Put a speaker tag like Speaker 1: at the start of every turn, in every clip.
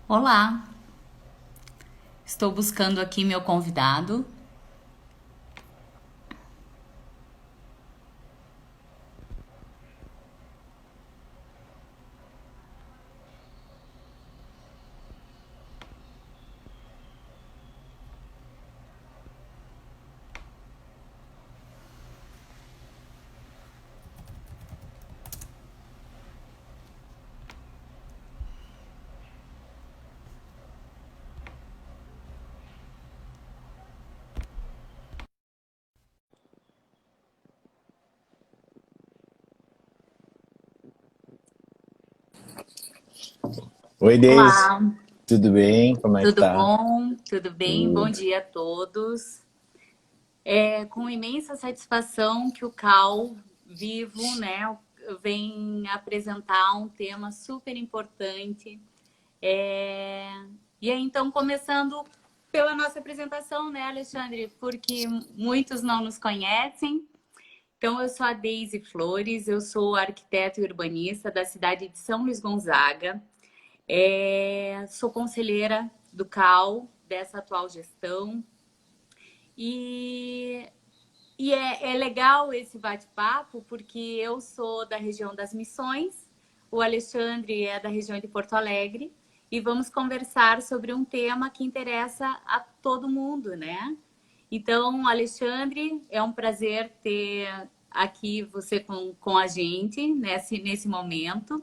Speaker 1: Olá, estou buscando aqui meu convidado.
Speaker 2: Oi, Deise,
Speaker 1: Olá,
Speaker 2: tudo bem? Como é que
Speaker 1: tudo
Speaker 2: tá?
Speaker 1: bom? Tudo bem? Bom
Speaker 2: Tudo.
Speaker 1: dia a todos. É com imensa satisfação que o Cal Vivo, né, vem apresentar um tema super importante. É... E aí, então, começando pela nossa apresentação, né, Alexandre? Porque muitos não nos conhecem. Então, eu sou a Deise Flores, eu sou arquiteta e urbanista da cidade de São Luís Gonzaga. Sou conselheira do CAL, dessa atual gestão. E, e é legal esse bate-papo, porque eu sou da região das Missões, o Alexandre é da região de Porto Alegre, e vamos conversar sobre um tema que interessa a todo mundo, né? Então, Alexandre, é um prazer ter aqui você com a gente nesse momento.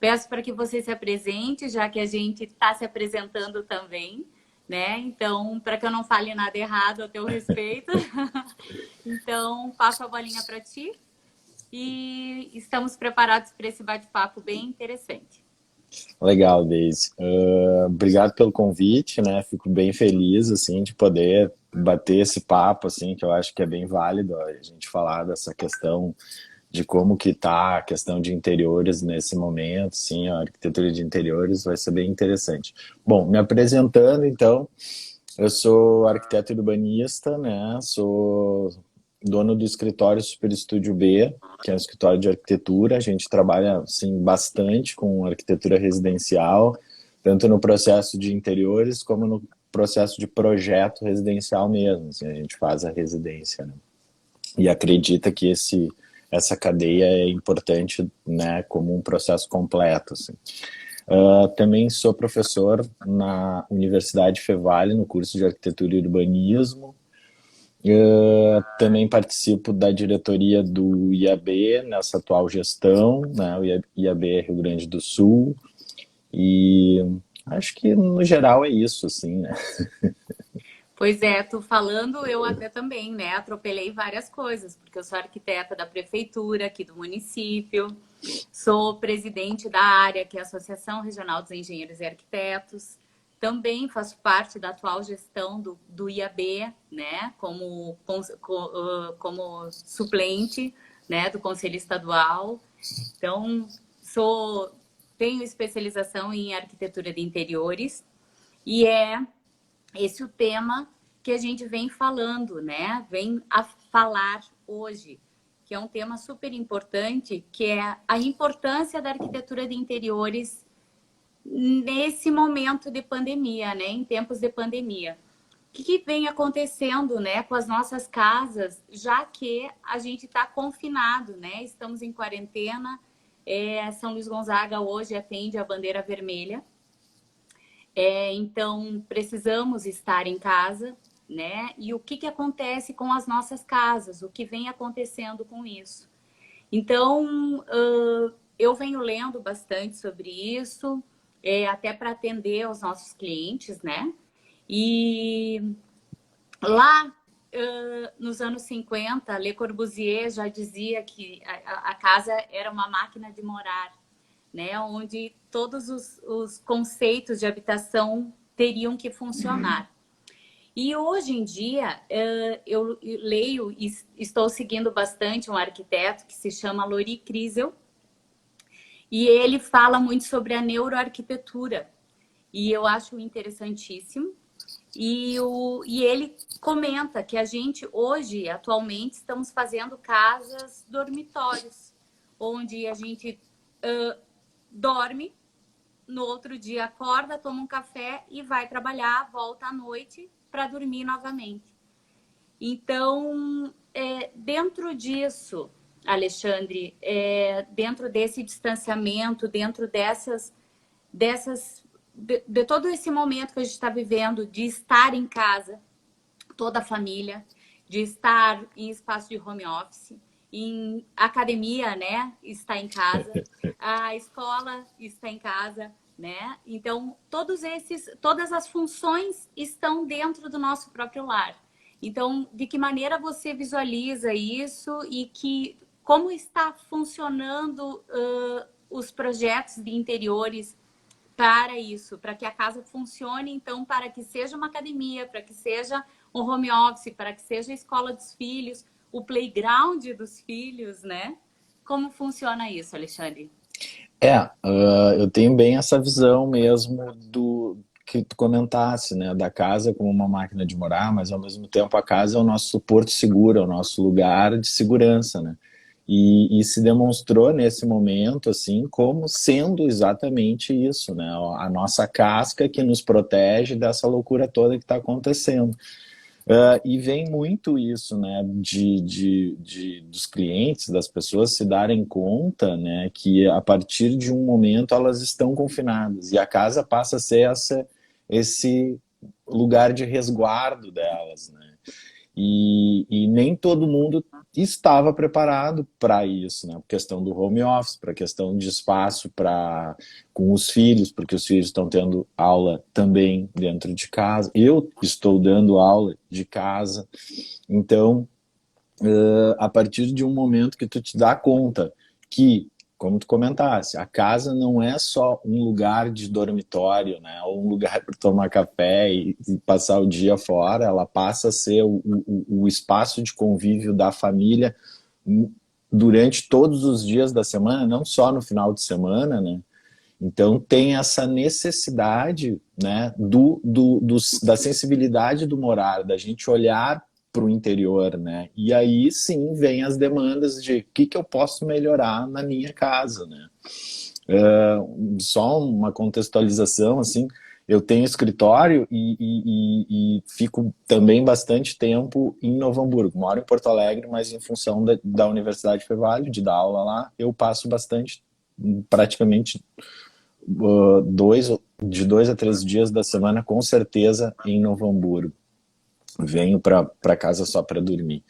Speaker 1: Peço para que você se apresente, já que a gente está se apresentando também, né? Então, para que eu não fale nada errado a teu respeito. Então, passo a bolinha para ti e estamos preparados para esse bate-papo bem interessante.
Speaker 2: Legal, Deise. Obrigado pelo convite, né? Fico bem feliz, assim, de poder bater esse papo, assim, que eu acho que é bem válido a gente falar dessa questão de como que tá a questão de interiores nesse momento, sim, a arquitetura de interiores vai ser bem interessante. Bom, me apresentando, então, eu sou arquiteto urbanista, né? Sou dono do escritório Super Estúdio B, que é um escritório de arquitetura. A gente trabalha assim bastante com arquitetura residencial, tanto no processo de interiores como no processo de projeto residencial mesmo. Assim, a gente faz a residência, né? E acredita que essa cadeia é importante, né, como um processo completo, assim. Também sou professor na Universidade Fevale, no curso de Arquitetura e Urbanismo. Também participo da diretoria do IAB nessa atual gestão, né? O IAB é Rio Grande do Sul. E acho que no geral é isso, assim, né?
Speaker 1: Pois é, tu falando, eu até também, né? Atropelei várias coisas, porque eu sou arquiteta da prefeitura aqui do município, sou presidente da área, que é a Associação Regional dos Engenheiros e Arquitetos. Também faço parte da atual gestão do IAB, né? Como suplente, né? Do Conselho Estadual. Então, tenho especialização em arquitetura de interiores e é esse o tema que a gente vem falando, né? Vem a falar hoje, que é um tema super importante, que é a importância da arquitetura de interiores nesse momento de pandemia, né? Em tempos de pandemia. O que vem acontecendo, né, com as nossas casas, já que a gente está confinado, né? Estamos em quarentena. São Luís Gonzaga hoje atende a bandeira vermelha. Então, precisamos estar em casa, né? E o que acontece com as nossas casas? O que vem acontecendo com isso? Então, eu venho lendo bastante sobre isso, até para atender os nossos clientes, né? E lá, nos anos 50, Le Corbusier já dizia que a casa era uma máquina de morar, né? Onde todos os conceitos de habitação teriam que funcionar. E hoje em dia, eu leio e estou seguindo bastante um arquiteto que se chama Lori Kriesel, e ele fala muito sobre a neuroarquitetura. E eu acho interessantíssimo. E ele comenta que a gente, hoje, atualmente, estamos fazendo casas dormitórios, onde a gente dorme no outro dia acorda, toma um café e vai trabalhar, volta à noite para dormir novamente. Então, dentro disso, Alexandre, dentro desse distanciamento, dentro de todo esse momento que a gente está vivendo, de estar em casa, toda a família, de estar em espaço de home office, em academia, né, está em casa, a escola está em casa, né? Então, todas as funções estão dentro do nosso próprio lar. Então, de que maneira você visualiza isso e como está funcionando os projetos de interiores para isso, para que a casa funcione, então, para que seja uma academia, para que seja um home office, para que seja a escola dos filhos, o playground dos filhos, né? Como funciona isso, Alexandre?
Speaker 2: Eu tenho bem essa visão mesmo do que tu comentasse, né, da casa como uma máquina de morar, mas ao mesmo tempo a casa é o nosso suporto seguro, é o nosso lugar de segurança, né? E se demonstrou nesse momento, assim, como sendo exatamente isso, né? A nossa casca que nos protege dessa loucura toda que está acontecendo. E vem muito isso, né, dos clientes, das pessoas se darem conta, né, que a partir de um momento elas estão confinadas e a casa passa a ser esse lugar de resguardo delas, né? E nem todo mundo estava preparado para isso, né? Por questão do home office, para questão de espaço para com os filhos, porque os filhos estão tendo aula também dentro de casa. Eu estou dando aula de casa, então a partir de um momento que tu te dá conta que, como tu comentasse, a casa não é só um lugar de dormitório, né, ou um lugar para tomar café e passar o dia fora, ela passa a ser o espaço de convívio da família durante todos os dias da semana, não só no final de semana, né? Então tem essa necessidade, né, da sensibilidade do morar, da gente olhar para o interior, né? E aí sim vem as demandas de o que eu posso melhorar na minha casa, né? Só uma contextualização, assim, eu tenho escritório e fico também bastante tempo em Novo Hamburgo. Moro em Porto Alegre, mas em função da Universidade Fevale, de dar aula lá, eu passo bastante, praticamente de 2 a 3 dias da semana, com certeza, em Novo Hamburgo. Venho para casa só para dormir.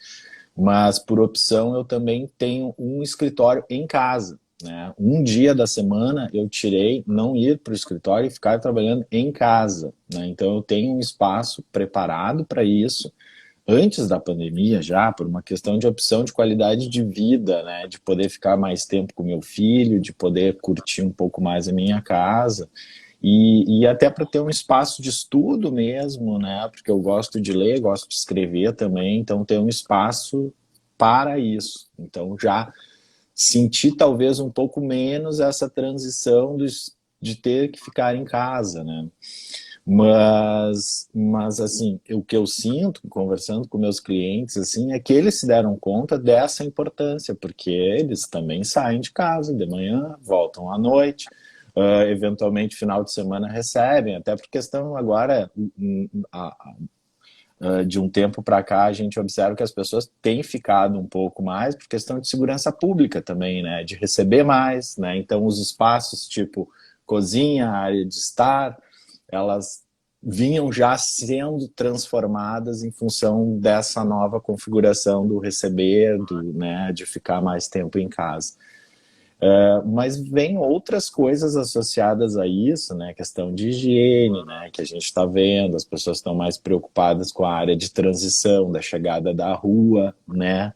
Speaker 2: Mas, por opção, eu também tenho um escritório em casa, né? Um dia da semana eu tirei não ir para o escritório e ficar trabalhando em casa, né? Então, eu tenho um espaço preparado para isso, antes da pandemia já, por uma questão de opção de qualidade de vida, né? De poder ficar mais tempo com meu filho, de poder curtir um pouco mais a minha casa. E até para ter um espaço de estudo mesmo, né? Porque eu gosto de ler, gosto de escrever também, então ter um espaço para isso. Então já senti talvez um pouco menos essa transição de ter que ficar em casa, né? Mas assim, o que eu sinto conversando com meus clientes assim é que eles se deram conta dessa importância, porque eles também saem de casa de manhã, voltam à noite, eventualmente final de semana recebem, até por questão agora de um tempo para cá a gente observa que as pessoas têm ficado um pouco mais por questão de segurança pública também, né, de receber mais, né, então os espaços tipo cozinha, área de estar, elas vinham já sendo transformadas em função dessa nova configuração do receber, né, de ficar mais tempo em casa. Mas vem outras coisas associadas a isso, né? Questão de higiene, né? Que a gente está vendo, as pessoas estão mais preocupadas com a área de transição, da chegada da rua, né?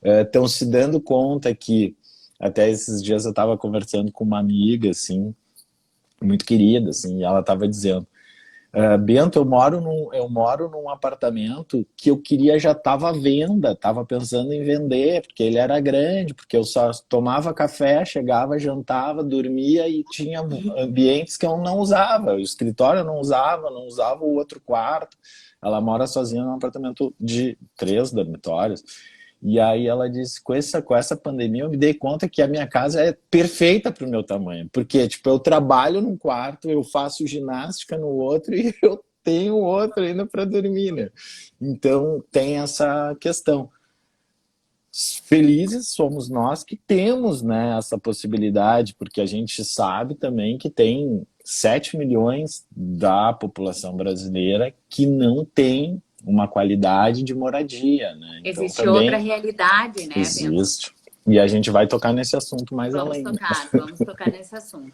Speaker 2: Estão se dando conta que, até esses dias eu estava conversando com uma amiga, assim, muito querida, assim, e ela estava dizendo, Bento, eu moro num apartamento que eu queria já estava à venda, estava pensando em vender, porque ele era grande, porque eu só tomava café, chegava, jantava, dormia e tinha ambientes que eu não usava. O escritório eu não usava o outro quarto. Ela mora sozinha num apartamento de 3 dormitórios. E aí ela disse, com essa pandemia eu me dei conta que a minha casa é perfeita para o meu tamanho. Porque, tipo, eu trabalho num quarto, eu faço ginástica no outro e eu tenho outro ainda para dormir, né? Então tem essa questão. Felizes somos nós que temos, né, essa possibilidade, porque a gente sabe também que tem 7 milhões da população brasileira que não tem uma qualidade de moradia, né? Então
Speaker 1: Existe outra
Speaker 2: também
Speaker 1: realidade, né, Bento?
Speaker 2: existe. E a gente vai tocar nesse assunto mais além, né?
Speaker 1: Vamos tocar nesse assunto.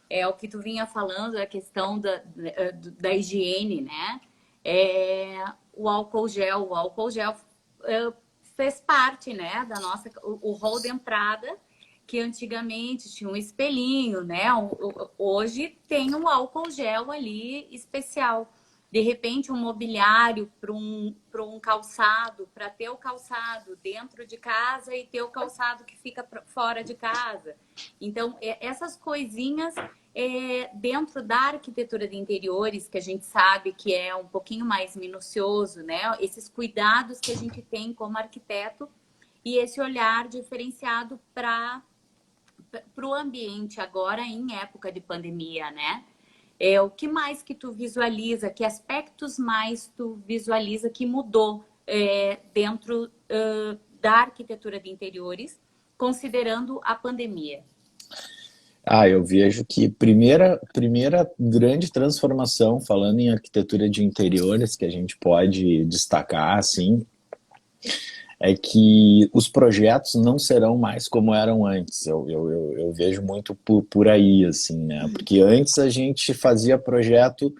Speaker 1: É o que tu vinha falando, a questão da higiene, né? O álcool gel fez parte, né, da nossa, o hall de entrada, que antigamente tinha um espelhinho, né? Hoje tem um álcool gel ali especial. De repente, um mobiliário para um calçado, para ter o calçado dentro de casa e ter o calçado que fica fora de casa. Então, essas coisinhas dentro da arquitetura de interiores, que a gente sabe que é um pouquinho mais minucioso, né? Esses cuidados que a gente tem como arquiteto e esse olhar diferenciado para o ambiente agora em época de pandemia, né? O que mais que tu visualiza, que aspectos mais tu visualiza que mudou dentro da arquitetura de interiores, considerando a pandemia?
Speaker 2: Eu vejo que primeira grande transformação, falando em arquitetura de interiores, que a gente pode destacar, assim, é que os projetos não serão mais como eram antes. Eu vejo muito por aí, assim, né? Porque antes a gente fazia projeto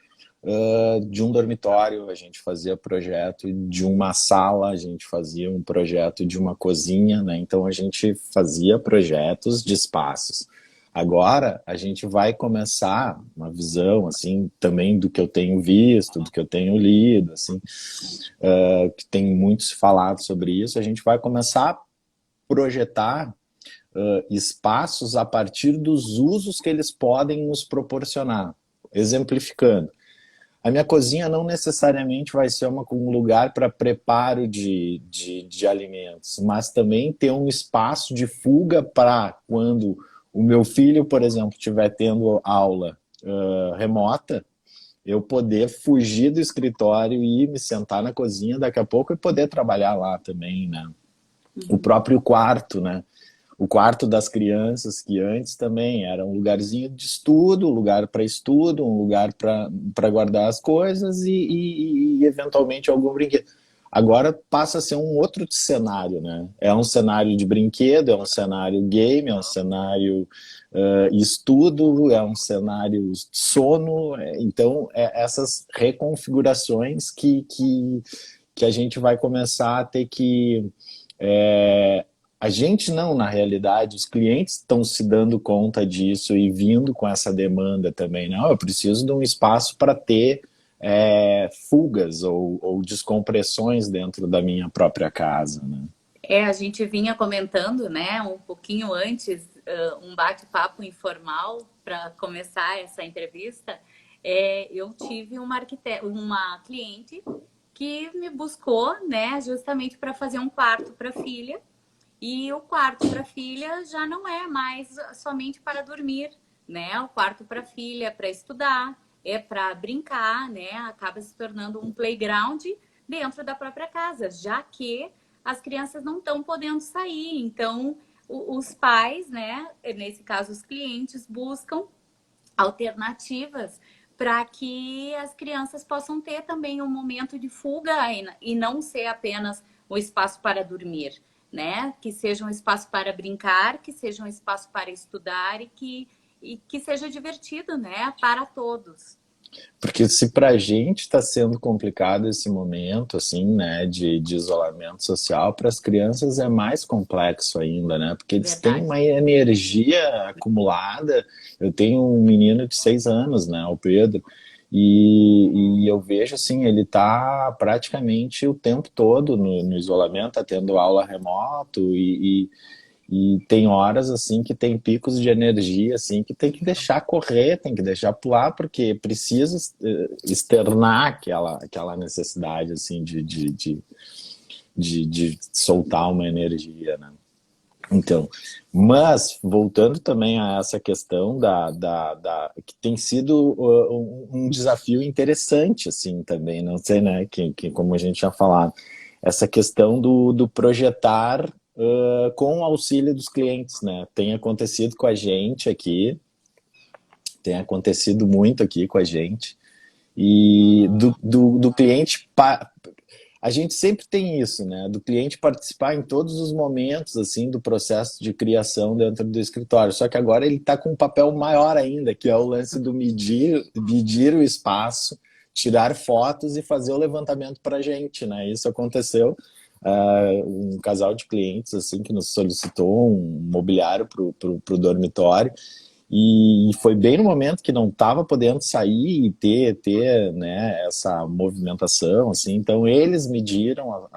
Speaker 2: de um dormitório, a gente fazia projeto de uma sala, a gente fazia um projeto de uma cozinha, né? Então a gente fazia projetos de espaços. Agora a gente vai começar uma visão assim também do que eu tenho visto, do que eu tenho lido, assim, que tem muito se falado sobre isso. A gente vai começar a projetar espaços a partir dos usos que eles podem nos proporcionar. Exemplificando, a minha cozinha não necessariamente vai ser um lugar para preparo de alimentos, mas também ter um espaço de fuga para quando o meu filho, por exemplo, estiver tendo aula remota, eu poder fugir do escritório e me sentar na cozinha daqui a pouco e poder trabalhar lá também, né? O próprio quarto, né? O quarto das crianças, que antes também era um lugarzinho de estudo, um lugar para estudo, um lugar para guardar as coisas e eventualmente algum brinquedo. Agora passa a ser um outro cenário, né? É um cenário de brinquedo, é um cenário game, é um cenário estudo, é um cenário sono. Então, essas reconfigurações que a gente vai começar a ter que... a gente não, na realidade, os clientes estão se dando conta disso e vindo com essa demanda também. Não, eu preciso de um espaço para ter fugas ou descompressões dentro da minha própria casa, né?
Speaker 1: A gente vinha comentando, né, um pouquinho antes, um bate-papo informal para começar essa entrevista. Eu tive uma cliente que me buscou, né, justamente para fazer um quarto para a filha. E o quarto para a filha já não é mais somente para dormir, né? O quarto para a filha é para estudar, é para brincar, né? Acaba se tornando um playground dentro da própria casa, já que as crianças não estão podendo sair. Então, os pais, né? Nesse caso, os clientes, buscam alternativas para que as crianças possam ter também um momento de fuga e não ser apenas o espaço para dormir, né? Que seja um espaço para brincar, que seja um espaço para estudar e que seja divertido, né? Para todos.
Speaker 2: Porque se para a gente está sendo complicado esse momento, assim, né, de isolamento social, para as crianças é mais complexo ainda, né? Porque eles têm
Speaker 1: Verdade.
Speaker 2: uma energia acumulada. Eu tenho um menino de 6 anos, né, o Pedro, e eu vejo assim, ele está praticamente o tempo todo no isolamento, tá tendo aula remoto e tem horas assim que tem picos de energia assim que tem que deixar correr, tem que deixar pular porque precisa externar aquela necessidade assim de soltar uma energia, né? Então, mas voltando também a essa questão que tem sido um desafio interessante, assim, também, não sei, né, que como a gente já falado, essa questão do projetar com o auxílio dos clientes, né, tem acontecido com a gente aqui, tem acontecido muito aqui com a gente, e do cliente a gente sempre tem isso, né? Do cliente participar em todos os momentos, assim, do processo de criação dentro do escritório. Só que agora ele está com um papel maior ainda, que é o lance do medir o espaço, tirar fotos e fazer o levantamento para a gente, né? Isso aconteceu. Um casal de clientes, assim, que nos solicitou um mobiliário para o dormitório. E foi bem no momento que não estava podendo sair e ter né, essa movimentação, assim. Então eles mediram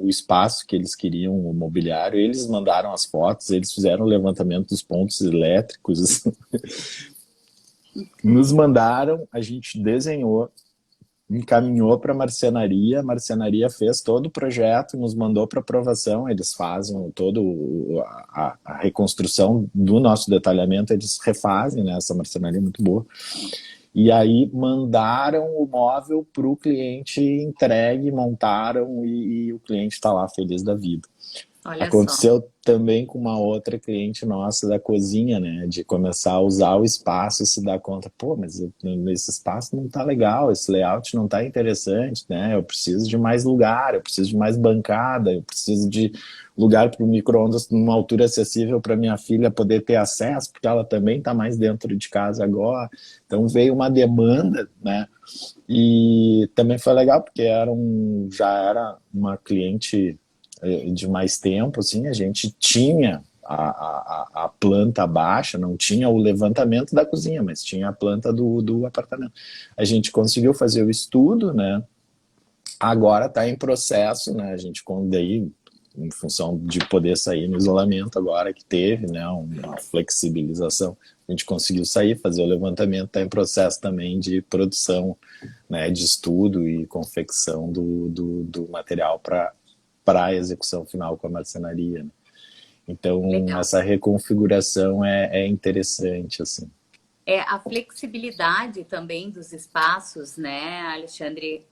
Speaker 2: o espaço que eles queriam, o mobiliário, eles mandaram as fotos, eles fizeram o levantamento dos pontos elétricos, nos mandaram, a gente desenhou, encaminhou para a marcenaria fez todo o projeto, nos mandou para aprovação, eles fazem toda a reconstrução do nosso detalhamento, eles refazem, né? Essa marcenaria é muito boa. E aí mandaram o móvel para o cliente entregue, montaram e o cliente está lá feliz da vida.
Speaker 1: Olha só.
Speaker 2: Aconteceu também com uma outra cliente nossa da cozinha, né? De começar a usar o espaço e se dar conta, pô, mas esse espaço não tá legal, esse layout não tá interessante, né? Eu preciso de mais lugar, eu preciso de mais bancada, eu preciso de lugar para o micro-ondas numa altura acessível para minha filha poder ter acesso, porque ela também tá mais dentro de casa agora. Então veio uma demanda, né? E também foi legal, porque já era uma cliente de mais tempo, assim, a gente tinha a planta baixa, não tinha o levantamento da cozinha, mas tinha a planta do apartamento. A gente conseguiu fazer o estudo, né? Agora está em processo, né? A gente, daí, em função de poder sair no isolamento agora que teve, né? Uma flexibilização, a gente conseguiu sair, fazer o levantamento, está em processo também de produção, né? De estudo e confecção do material para a execução final com a marcenaria, né? Então,
Speaker 1: Legal.
Speaker 2: essa reconfiguração é interessante, assim.
Speaker 1: A flexibilidade também dos espaços, né, Alexandre?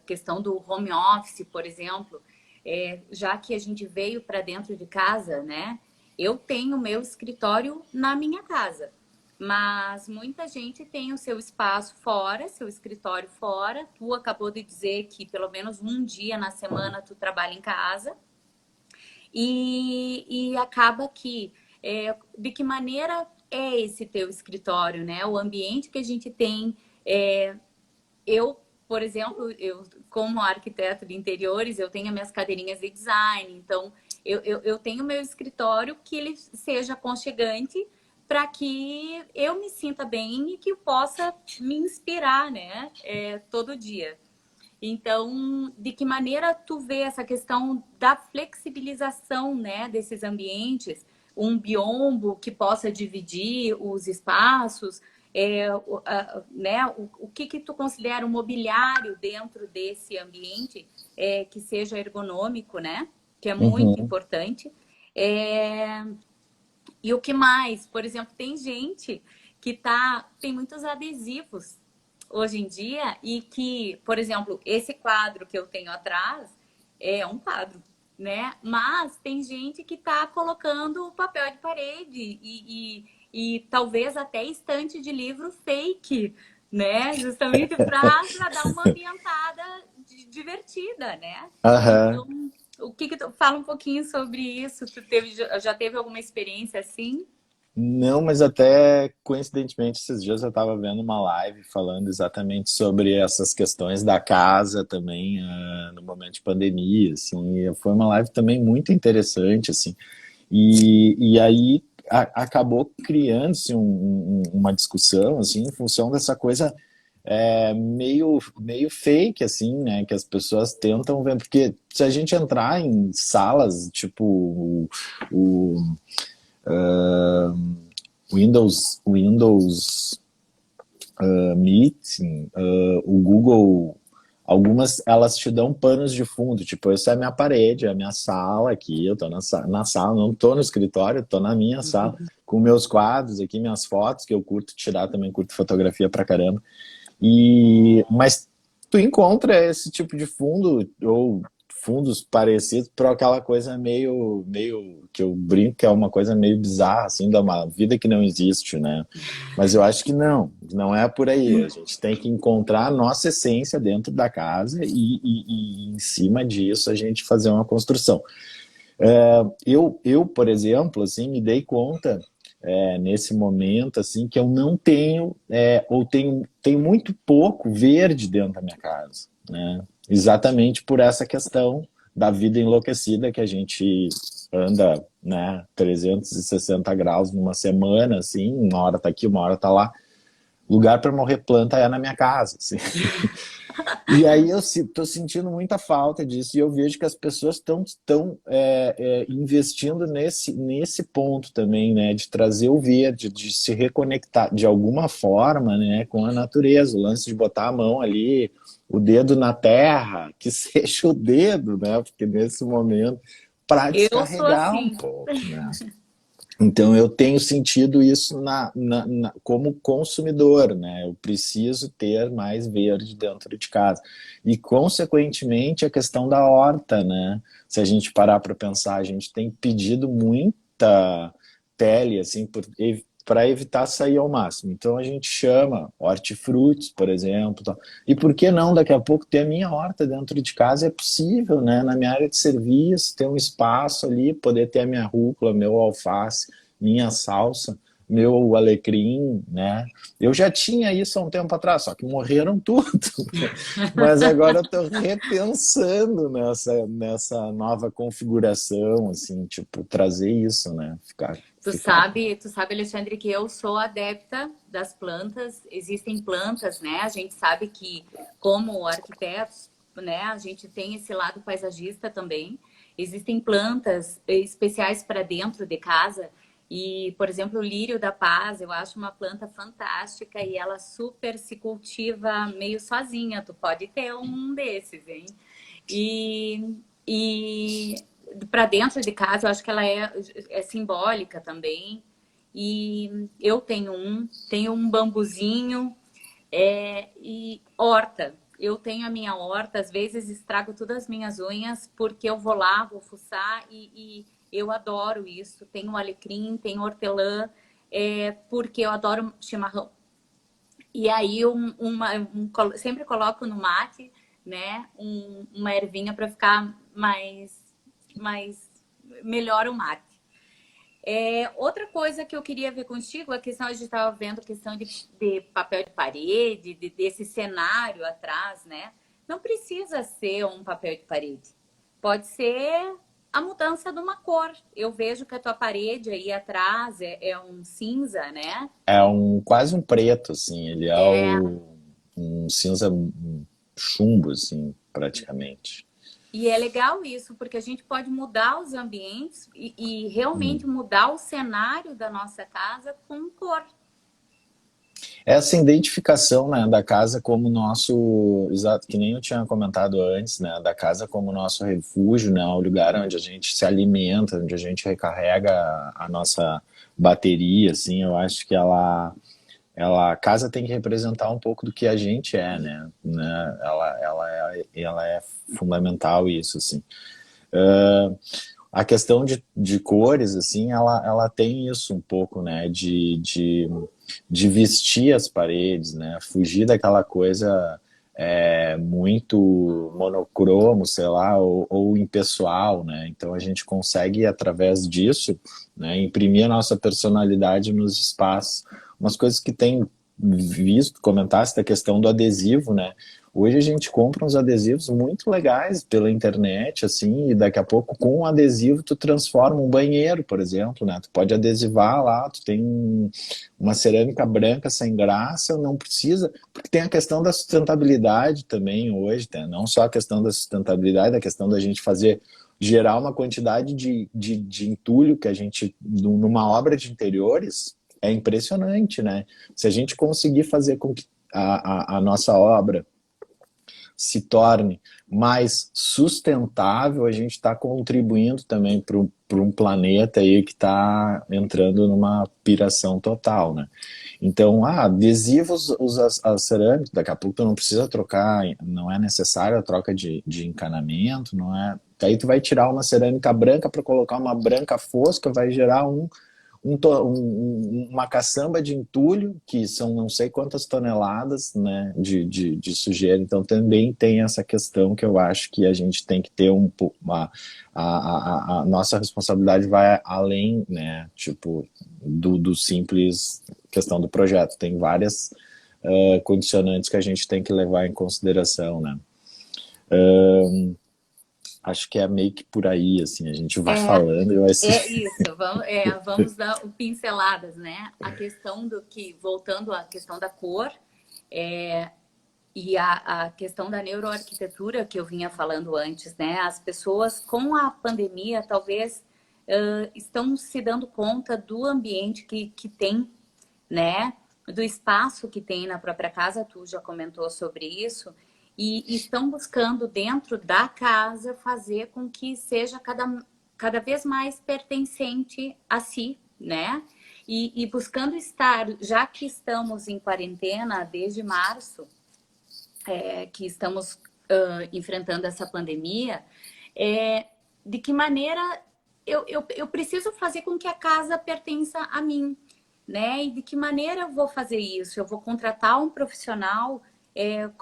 Speaker 1: Questão do home office, por exemplo, já que a gente veio para dentro de casa, né? Eu tenho meu escritório na minha casa, mas muita gente tem o seu espaço fora, seu escritório fora. Tu acabou de dizer que pelo menos um dia na semana tu trabalha em casa. E acaba que, de que maneira é esse teu escritório, né? O ambiente que a gente tem. Eu, por exemplo, eu como arquiteto de interiores, eu tenho as minhas cadeirinhas de design. Então, eu tenho meu escritório que ele seja aconchegante para que eu me sinta bem e que eu possa me inspirar, né? Todo dia. Então, de que maneira tu vê essa questão da flexibilização, né, desses ambientes, um biombo que possa dividir os espaços, né, o que tu considera um mobiliário dentro desse ambiente que seja ergonômico, né, que é muito
Speaker 2: Uhum.
Speaker 1: importante. E o que mais? Por exemplo, tem gente que tem muitos adesivos hoje em dia e que, por exemplo, esse quadro que eu tenho atrás é um quadro, né? Mas tem gente que está colocando papel de parede e talvez até estante de livro fake, né? Justamente para dar uma ambientada divertida, né?
Speaker 2: Aham.
Speaker 1: Então, o que tu fala um pouquinho sobre isso? Já teve alguma experiência assim?
Speaker 2: Não, mas até coincidentemente esses dias eu estava vendo uma live falando exatamente sobre essas questões da casa também, no momento de pandemia, assim, e foi uma live também muito interessante, assim, e aí acabou criando-se uma discussão, assim, em função dessa coisa meio fake, assim, né, que as pessoas tentam ver, porque se a gente entrar em salas, tipo o Windows Meeting, o Google Algumas, elas te dão panos de fundo, tipo, essa é a minha parede, é a minha sala aqui, eu tô na sala, não tô no escritório, tô na minha sala, com meus quadros aqui, minhas fotos, que eu curto tirar também, curto fotografia pra caramba. Mas tu encontra esse tipo de fundo, ou fundos parecidos, para aquela coisa meio que eu brinco que é uma coisa meio bizarra, assim, da uma vida que não existe, né? Mas eu acho que não é por aí. A gente tem que encontrar a nossa essência dentro da casa e em cima disso a gente fazer uma construção. Por exemplo, assim, me dei conta nesse momento assim que eu não tenho ou tenho muito pouco verde dentro da minha casa, né? Exatamente por essa questão da vida enlouquecida que a gente anda, né, 360 graus numa semana, assim, uma hora tá aqui, uma hora tá lá. Lugar para morrer planta é na minha casa, assim. E aí eu estou sentindo muita falta disso e eu vejo que as pessoas estão investindo nesse ponto também, né, de trazer o verde, de se reconectar de alguma forma, né, com a natureza, o lance de botar a mão ali, o dedo na terra, que seja o dedo, né, porque nesse momento, para
Speaker 1: Eu sou
Speaker 2: descarregar um
Speaker 1: assim.
Speaker 2: pouco, né. Então, eu tenho sentido isso como consumidor, né? Eu preciso ter mais verde dentro de casa. E, consequentemente, a questão da horta, né? Se a gente parar para pensar, a gente tem pedido muita tele, assim, para evitar sair ao máximo. Então, a gente chama hortifrutis, por exemplo. Tal. E por que não, daqui a pouco, ter a minha horta dentro de casa? É possível, né? Na minha área de serviço, ter um espaço ali, poder ter a minha rúcula, meu alface, minha salsa, meu alecrim, né? Eu já tinha isso há um tempo atrás, só que morreram tudo. Mas agora eu estou repensando nessa nova configuração, assim, tipo, trazer isso, né? Ficar.
Speaker 1: Tu sabe, Alexandre, que eu sou adepta das plantas. Existem plantas, né? A gente sabe que, como arquitetos, né, a gente tem esse lado paisagista também. Existem plantas especiais para dentro de casa. E, por exemplo, o lírio da paz, eu acho uma planta fantástica e ela super se cultiva meio sozinha. Tu pode ter um desses, hein? E para dentro de casa, eu acho que ela é simbólica também. E eu tenho um bambuzinho e horta. Eu tenho a minha horta, às vezes estrago todas as minhas unhas porque eu vou lá, vou fuçar e eu adoro isso. Tenho alecrim, tenho hortelã, porque eu adoro chimarrão. E aí sempre coloco no mate, né, uma ervinha para ficar mais melhor o mate. Outra coisa que eu queria ver contigo, a questão, a gente estava vendo a questão de papel de parede, desse cenário atrás, né? Não precisa ser um papel de parede. Pode ser a mudança de uma cor. Eu vejo que a tua parede aí atrás é um cinza, né?
Speaker 2: É quase um preto, assim, ele é um cinza chumbo, assim, praticamente.
Speaker 1: E é legal isso, porque a gente pode mudar os ambientes e realmente mudar o cenário da nossa casa com cor.
Speaker 2: Essa identificação, né, da casa como nosso, exato, que nem eu tinha comentado antes, né, da casa como nosso refúgio, né, o lugar onde a gente se alimenta, onde a gente recarrega a nossa bateria, assim, eu acho que a casa tem que representar um pouco do que a gente né? Ela é fundamental isso, assim. A questão de cores, assim, ela tem isso um pouco, né? De vestir as paredes, né? Fugir daquela coisa muito monocromo, sei lá, ou impessoal, né? Então a gente consegue, através disso, né, imprimir a nossa personalidade nos espaços. Umas coisas que tem visto, comentasse da questão do adesivo, né? Hoje a gente compra uns adesivos muito legais pela internet, assim, e daqui a pouco com um adesivo tu transforma um banheiro, por exemplo, né? Tu pode adesivar lá, tu tem uma cerâmica branca sem graça, não precisa, porque tem a questão da sustentabilidade também hoje, né? Não só a questão da sustentabilidade, a questão da gente gerar uma quantidade de entulho que a gente, numa obra de interiores, é impressionante, né? Se a gente conseguir fazer com que a nossa obra se torne mais sustentável, a gente está contribuindo também para um planeta aí que está entrando numa piração total, né? Então, adesivos, as cerâmicas, daqui a pouco tu não precisa trocar, não é necessário a troca de encanamento, não é? Daí tu vai tirar uma cerâmica branca para colocar uma branca fosca, vai gerar uma caçamba de entulho, que são não sei quantas toneladas, né, de sujeira. Então também tem essa questão que eu acho que a gente tem que ter a nossa responsabilidade vai além, né, tipo, do simples questão do projeto. Tem várias condicionantes que a gente tem que levar em consideração, né. Acho que é meio que por aí, assim, a gente vai falando e vai se...
Speaker 1: É isso, vamos dar pinceladas, né? A questão voltando à questão da cor, e a questão da neuroarquitetura que eu vinha falando antes, né? As pessoas com a pandemia talvez estão se dando conta do ambiente que tem, né? Do espaço que tem na própria casa, tu já comentou sobre isso, e estão buscando dentro da casa fazer com que seja cada vez mais pertencente a si, né? E buscando estar, já que estamos em quarentena desde março, que estamos enfrentando essa pandemia, de que maneira eu preciso fazer com que a casa pertença a mim, né? E de que maneira eu vou fazer isso? Eu vou contratar um profissional?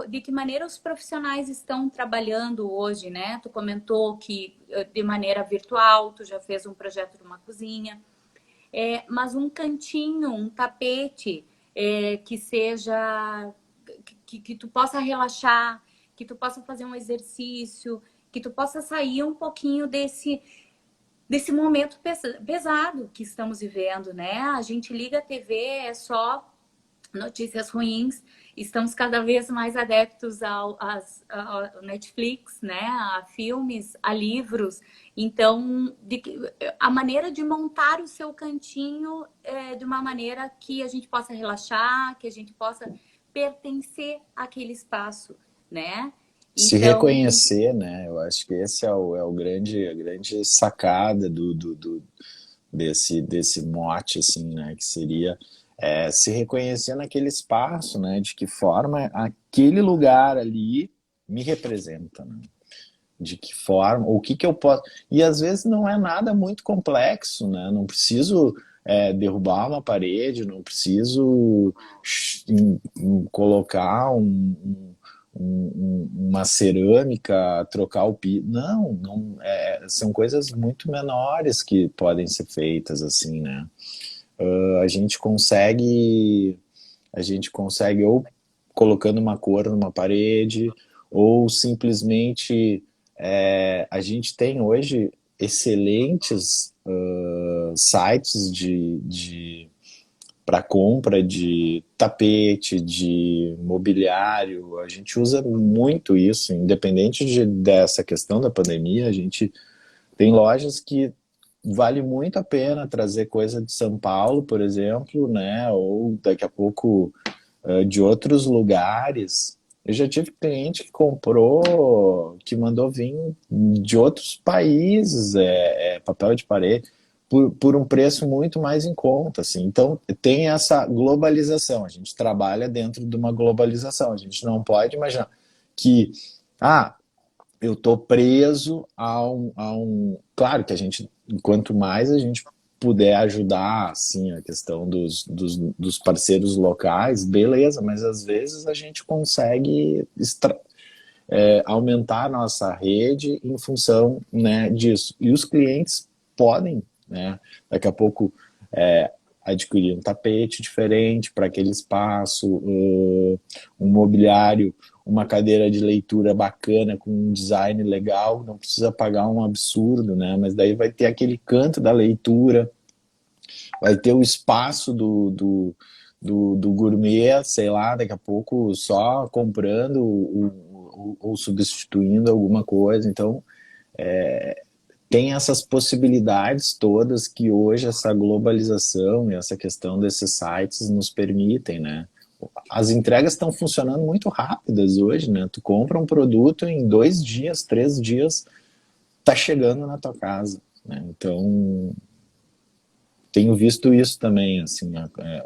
Speaker 1: De que maneira os profissionais estão trabalhando hoje, né? Tu comentou que de maneira virtual, tu já fez um projeto de uma cozinha, mas um cantinho, um tapete que seja que tu possa relaxar, que tu possa fazer um exercício, que tu possa sair um pouquinho desse momento pesado que estamos vivendo, né? A gente liga a TV, é só notícias ruins. Estamos cada vez mais adeptos ao Netflix, né? A filmes, a livros. Então, a maneira de montar o seu cantinho de uma maneira que a gente possa relaxar, que a gente possa pertencer àquele espaço, né?
Speaker 2: Se
Speaker 1: Então,
Speaker 2: reconhecer, né? Eu acho que esse é a grande sacada desse mote, assim, né? Que seria se reconhecer naquele espaço, né? De que forma aquele lugar ali me representa, né? De que forma, o que eu posso... E às vezes não é nada muito complexo, né? Não preciso derrubar uma parede, não preciso colocar uma cerâmica, trocar o piso. Não são coisas muito menores que podem ser feitas assim, né? A gente consegue ou colocando uma cor numa parede, ou simplesmente a gente tem hoje excelentes sites para compra de tapete, de mobiliário. A gente usa muito isso, independente dessa questão da pandemia. A gente tem lojas que vale muito a pena trazer coisa de São Paulo, por exemplo, né? Ou daqui a pouco de outros lugares. Eu já tive cliente que comprou, que mandou vir de outros países papel de parede por um preço muito mais em conta, assim. Então tem essa globalização. A gente trabalha dentro de uma globalização. A gente não pode imaginar que eu estou preso Claro que a gente, quanto mais a gente puder ajudar, assim, a questão dos parceiros locais, beleza, mas às vezes a gente consegue aumentar a nossa rede em função, né, disso. E os clientes podem, né, daqui a pouco adquirir um tapete diferente para aquele espaço, um mobiliário, uma cadeira de leitura bacana com um design legal, não precisa pagar um absurdo, né? Mas daí vai ter aquele canto da leitura, vai ter o espaço do gourmet, sei lá, daqui a pouco só comprando ou substituindo alguma coisa. Então, tem essas possibilidades todas que hoje essa globalização e essa questão desses sites nos permitem, né? as entregas estão funcionando muito rápidas hoje, né? Tu compra um produto em 2 dias, 3 dias, tá chegando na tua casa, né? Então, tenho visto isso também, assim,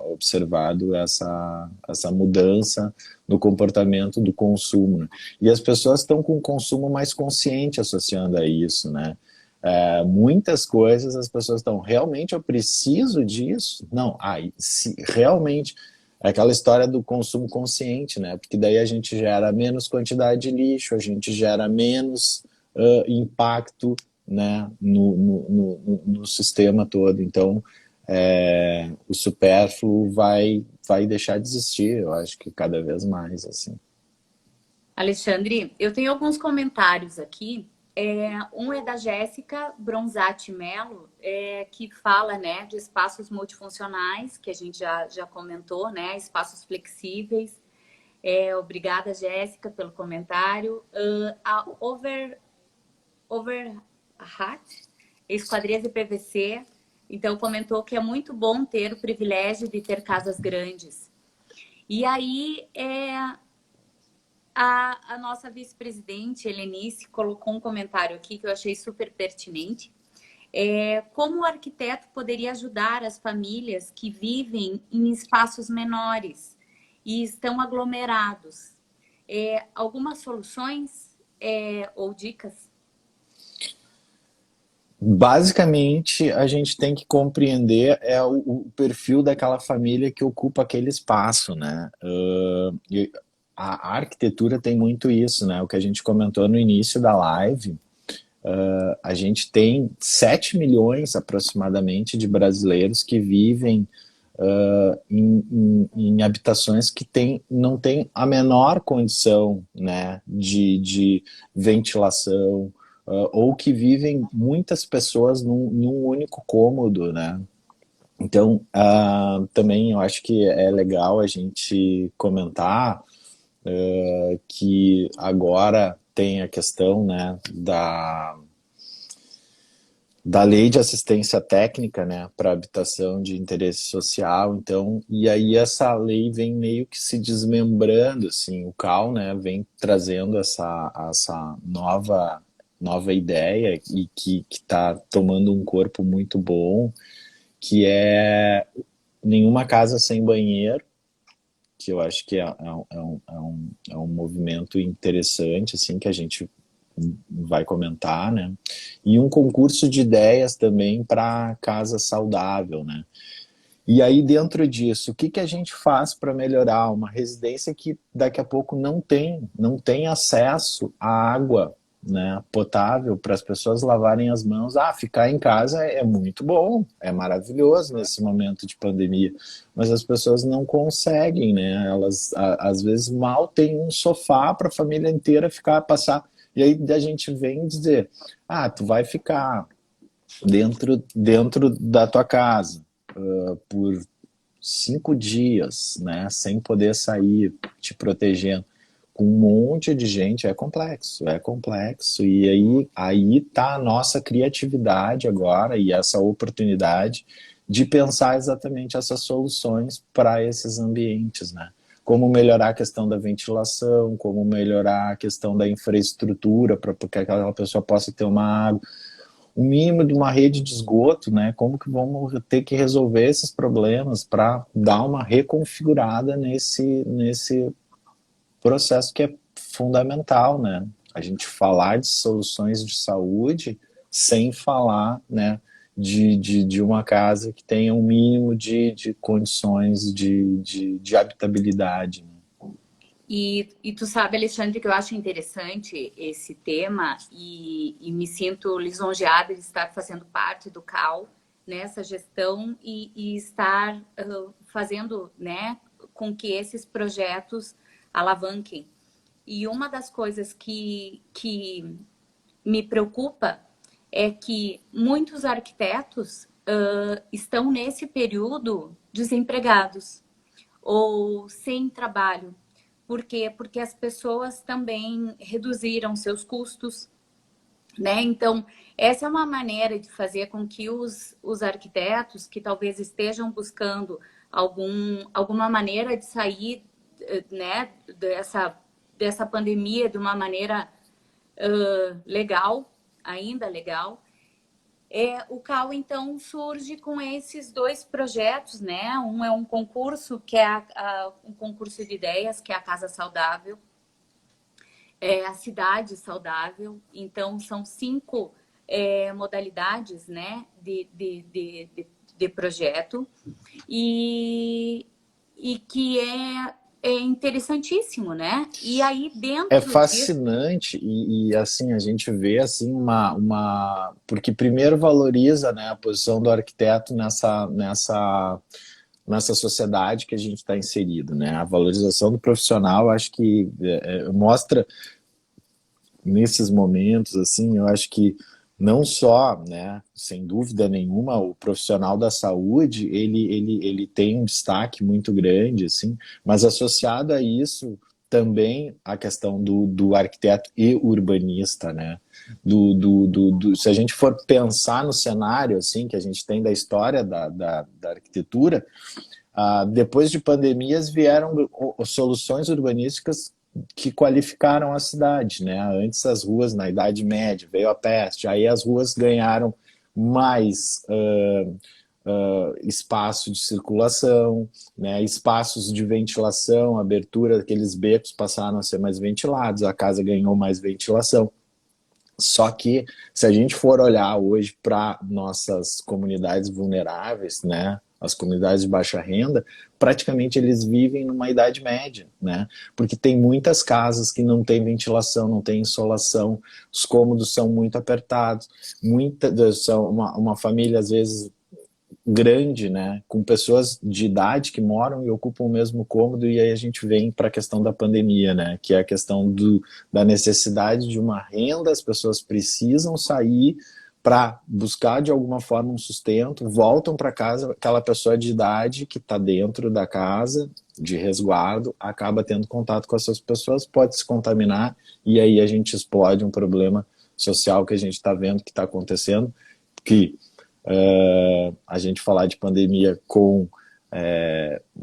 Speaker 2: observado essa mudança no comportamento do consumo, né? E as pessoas estão com o consumo mais consciente associando a isso, né? Muitas coisas as pessoas estão, realmente eu preciso disso? Não, se realmente, é aquela história do consumo consciente, né? Porque daí a gente gera menos quantidade de lixo, a gente gera menos impacto, né, no sistema todo. Então, o supérfluo vai deixar de existir, eu acho que cada vez mais, assim.
Speaker 1: Alexandre, eu tenho alguns comentários aqui. Um é da Jéssica Bronzatti Mello, que fala, né, de espaços multifuncionais, que a gente já comentou, né, espaços flexíveis. Obrigada, Jéssica, pelo comentário. A Overhat, Esquadrias de PVC, então comentou que é muito bom ter o privilégio de ter casas grandes. E aí, a nossa vice-presidente, Helenice, colocou um comentário aqui que eu achei super pertinente. Como o arquiteto poderia ajudar as famílias que vivem em espaços menores e estão aglomerados? Algumas soluções ou dicas?
Speaker 2: Basicamente, a gente tem que compreender o perfil daquela família que ocupa aquele espaço, né? E a arquitetura tem muito isso, né? O que a gente comentou no início da live, a gente tem 7 milhões aproximadamente de brasileiros que vivem em habitações que não tem a menor condição, né, de ventilação, ou que vivem muitas pessoas num único cômodo, né? Então, também eu acho que é legal a gente comentar que agora tem a questão, né, da lei de assistência técnica, né, para habitação de interesse social. Então, e aí essa lei vem meio que se desmembrando, assim, o CAL, né, vem trazendo essa nova ideia e que está tomando um corpo muito bom, que é nenhuma casa sem banheiro, que eu acho que é um movimento interessante, assim, que a gente vai comentar, né? E um concurso de ideias também para casa saudável, né? E aí, dentro disso, o que, que a gente faz para melhorar uma residência que daqui a pouco não tem acesso à água, né, potável para as pessoas lavarem as mãos? Ficar em casa é muito bom, é maravilhoso nesse momento de pandemia, mas as pessoas não conseguem, né? Elas às vezes mal têm um sofá para a família inteira passar. E aí a gente vem dizer, tu vai ficar dentro da tua casa por 5 dias, né, sem poder sair, te protegendo, com um monte de gente, é complexo, e aí tá a nossa criatividade agora e essa oportunidade de pensar exatamente essas soluções para esses ambientes, né? Como melhorar a questão da ventilação, como melhorar a questão da infraestrutura para que aquela pessoa possa ter uma água, o mínimo de uma rede de esgoto, né? Como que vamos ter que resolver esses problemas para dar uma reconfigurada nesse processo que é fundamental, né? A gente falar de soluções de saúde sem falar, né, de uma casa que tenha um mínimo de condições de habitabilidade, né?
Speaker 1: E tu sabe, Alexandre, que eu acho interessante esse tema e me sinto lisonjeada de estar fazendo parte do CAL nessa gestão e estar fazendo, né, com que esses projetos alavanquem. E uma das coisas que me preocupa é que muitos arquitetos estão nesse período desempregados ou sem trabalho. Por quê? Porque as pessoas também reduziram seus custos, né? Então, essa é uma maneira de fazer com que os arquitetos que talvez estejam buscando alguma maneira de sair, né, dessa pandemia de uma maneira legal, ainda legal. O CAL, então, surge com esses dois projetos, né? Um é um concurso, que é um concurso de ideias, que é a Casa Saudável, a Cidade Saudável. Então, são 5 modalidades, né, de projeto. E que é interessantíssimo, né? E aí,
Speaker 2: É
Speaker 1: dentro disso...
Speaker 2: fascinante assim, a gente vê assim porque primeiro valoriza, né, a posição do arquiteto nessa sociedade que a gente está inserido, né? A valorização do profissional, acho que mostra nesses momentos, assim, eu acho que não só, né, sem dúvida nenhuma, o profissional da saúde, ele tem um destaque muito grande, assim, mas associado a isso também a questão do arquiteto e urbanista, né? Se a gente for pensar no cenário, assim, que a gente tem da história da arquitetura, depois de pandemias vieram soluções urbanísticas que qualificaram a cidade, né? Antes as ruas, na Idade Média, veio a peste, aí as ruas ganharam mais espaço de circulação, né? Espaços de ventilação, abertura, aqueles becos passaram a ser mais ventilados, a casa ganhou mais ventilação. Só que, se a gente for olhar hoje para nossas comunidades vulneráveis, né, as comunidades de baixa renda, praticamente eles vivem numa idade média, né, porque tem muitas casas que não tem ventilação, não tem insolação, os cômodos são muito apertados, são uma família, às vezes, grande, né, com pessoas de idade que moram e ocupam o mesmo cômodo, e aí a gente vem para a questão da pandemia, né, que é a questão da necessidade de uma renda, as pessoas precisam sair para buscar de alguma forma um sustento, voltam para casa, aquela pessoa de idade que está dentro da casa, de resguardo, acaba tendo contato com essas pessoas, pode se contaminar, e aí a gente explode um problema social que a gente está vendo que está acontecendo, que a gente falar de pandemia com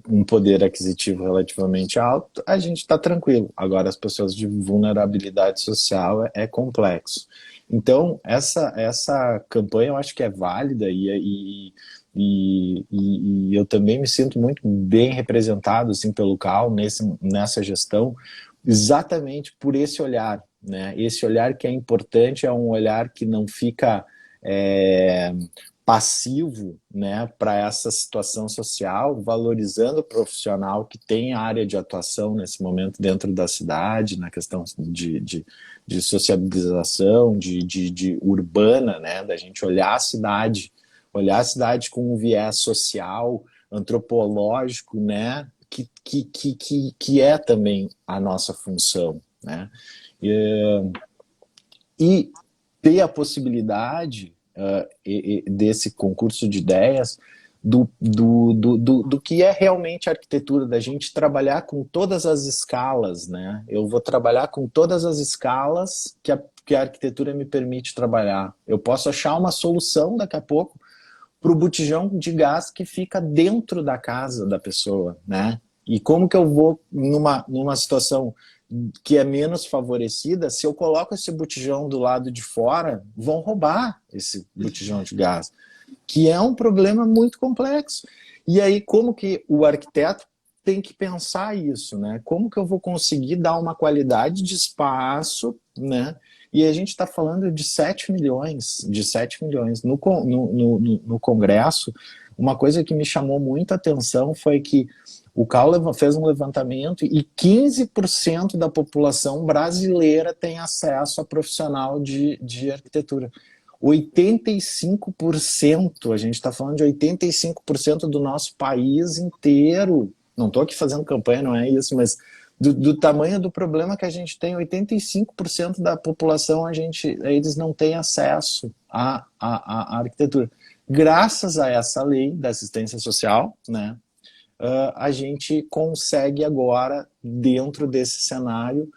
Speaker 2: um poder aquisitivo relativamente alto, a gente está tranquilo. Agora, as pessoas de vulnerabilidade social é complexo. Então, essa campanha eu acho que é válida e eu também me sinto muito bem representado assim, pelo CAL nessa gestão, exatamente por esse olhar, né? Esse olhar que é importante, é um olhar que não fica passivo, né, para essa situação social, valorizando o profissional que tem área de atuação nesse momento dentro da cidade, na questão de sociabilização, de urbana, né, da gente olhar a cidade com um viés social, antropológico, né, que é também a nossa função, né, e ter a possibilidade desse concurso de ideias do que é realmente a arquitetura, da gente trabalhar com todas as escalas, né? Eu vou trabalhar com todas as escalas que a arquitetura me permite trabalhar. Eu posso achar uma solução daqui a pouco para o botijão de gás que fica dentro da casa da pessoa, né? E como que eu vou, numa situação que é menos favorecida, se eu coloco esse botijão do lado de fora, vão roubar esse botijão de gás, que é um problema muito complexo. E aí, como que o arquiteto tem que pensar isso, né? Como que eu vou conseguir dar uma qualidade de espaço, né? E a gente está falando de 7 milhões, no Congresso. Uma coisa que me chamou muito a atenção foi que o CAL fez um levantamento e 15% da população brasileira tem acesso a profissional de arquitetura. 85%, a gente está falando de 85% do nosso país inteiro. Não estou aqui fazendo campanha, não é isso, mas do tamanho do problema que a gente tem, 85% da população, eles não têm acesso à arquitetura. Graças a essa lei da assistência social, né, a gente consegue agora, dentro desse cenário,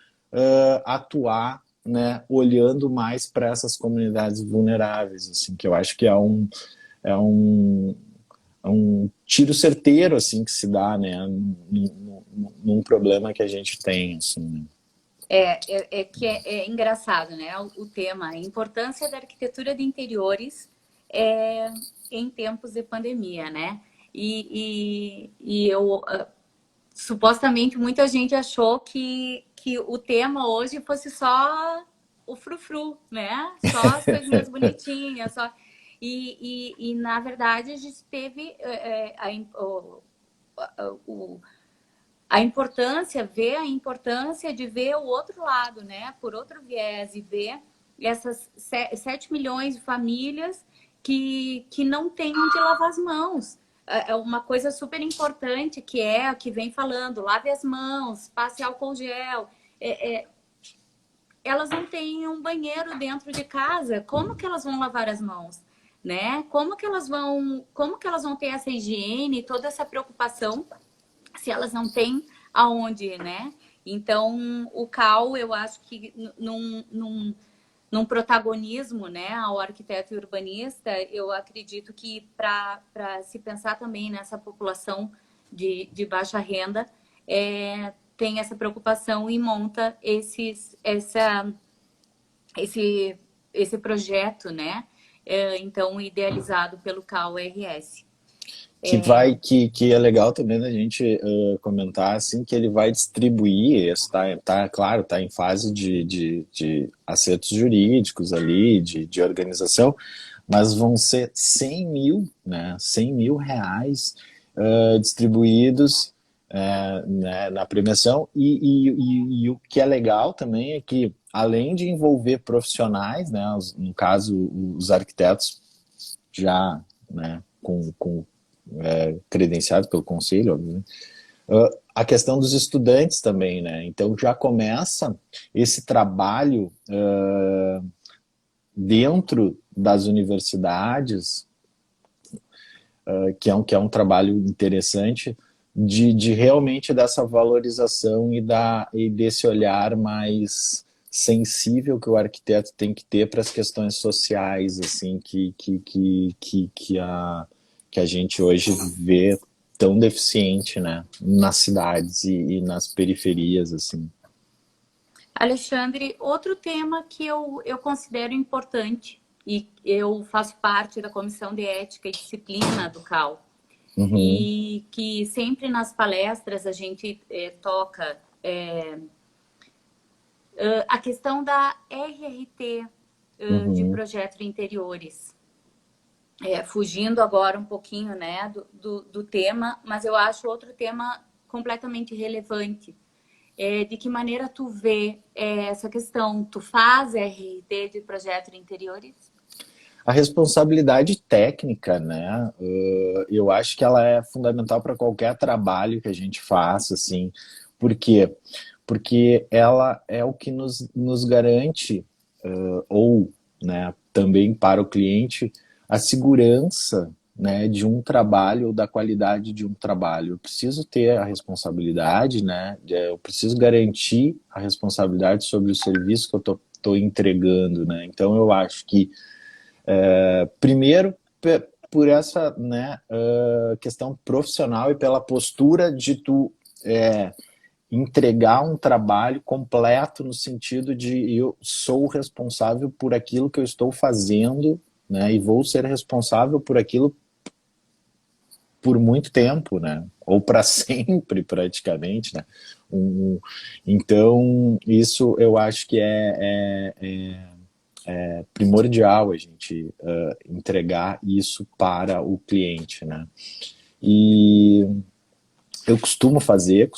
Speaker 2: atuar, né, olhando mais para essas comunidades vulneráveis, assim, que eu acho que é um um tiro certeiro, assim, que se dá, né, num problema que a gente tem, assim, né?
Speaker 1: É engraçado, né? O tema, a importância da arquitetura de interiores em tempos de pandemia, né? E eu, supostamente, muita gente achou que o tema hoje fosse só o frufru, né? Só as coisinhas bonitinhas, só... na verdade, a gente teve a importância, ver a importância de ver o outro lado, né? Por outro viés, e ver essas 7 milhões de famílias que não têm onde lavar as mãos. É uma coisa super importante que vem falando, lave as mãos, passe álcool gel. Elas não têm um banheiro dentro de casa. Como que elas vão lavar as mãos? Né? Como que elas vão ter essa higiene, toda essa preocupação se elas não têm aonde, né? Então, o CAL, eu acho que num protagonismo, né, ao arquiteto e urbanista, eu acredito que para se pensar também nessa população de baixa renda, tem essa preocupação e monta esse projeto, né? Então, idealizado pelo CAL RS.
Speaker 2: Que é legal também da gente comentar assim que ele vai distribuir, claro, tá em fase de acertos jurídicos ali, de organização, mas vão ser 100 mil, né, 100 mil reais distribuídos né, na premiação e o que é legal também é que além de envolver profissionais, né, no caso os arquitetos já, né, com credenciado pelo conselho, obviamente. A questão dos estudantes também, né? Então já começa esse trabalho dentro das universidades, que é um trabalho interessante de realmente dessa valorização e desse olhar mais sensível que o arquiteto tem que ter para as questões sociais, assim, que a gente hoje vê tão deficiente, né, nas cidades e nas periferias, assim.
Speaker 1: Alexandre, outro tema que eu considero importante, e eu faço parte da Comissão de Ética e Disciplina do CAL, e que sempre nas palestras a gente toca a questão da RRT de projeto de interiores. Fugindo agora um pouquinho, né, do tema, mas eu acho outro tema completamente relevante. De que maneira tu vê essa questão? Tu faz RT de projeto de interiores?
Speaker 2: A responsabilidade técnica, né, eu acho que ela é fundamental para qualquer trabalho que a gente faça, assim. Por quê? Porque ela é o que nos garante, ou, né, também para o cliente, a segurança, né, de um trabalho ou da qualidade de um trabalho. Eu preciso ter a responsabilidade, né, eu preciso garantir a responsabilidade sobre o serviço que eu estou entregando, né. Então eu acho que primeiro por essa, né, questão profissional e pela postura de tu entregar um trabalho completo no sentido de eu sou responsável por aquilo que eu estou fazendo, né, e vou ser responsável por aquilo por muito tempo, né, ou para sempre praticamente, né. Então isso eu acho que é primordial a gente entregar isso para o cliente, né. E eu costumo fazer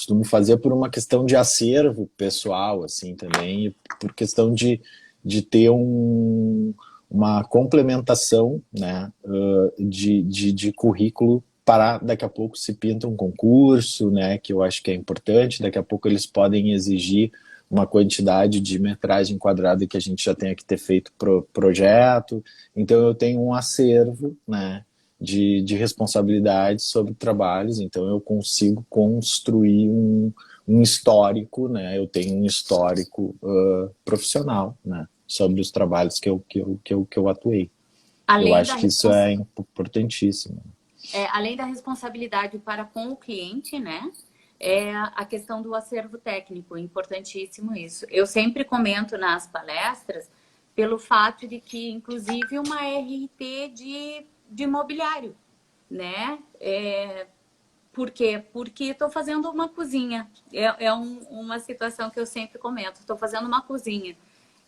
Speaker 2: por uma questão de acervo pessoal, assim, também, e por questão de ter uma complementação, né, de currículo para daqui a pouco se pinta um concurso, né, que eu acho que é importante, daqui a pouco eles podem exigir uma quantidade de metragem quadrada que a gente já tenha que ter feito projeto, então eu tenho um acervo, né, de responsabilidades sobre trabalhos, então eu consigo construir um histórico, né, eu tenho um histórico profissional, né, sobre os trabalhos que eu atuei. Eu
Speaker 1: Além da
Speaker 2: acho que isso é importantíssimo.
Speaker 1: além da responsabilidade para com o cliente, né? É a questão do acervo técnico, importantíssimo isso. Eu sempre comento nas palestras pelo fato de que, inclusive, uma RT de mobiliário, né? Por quê? Porque estou fazendo uma cozinha. Uma situação que eu sempre comento. Estou fazendo uma cozinha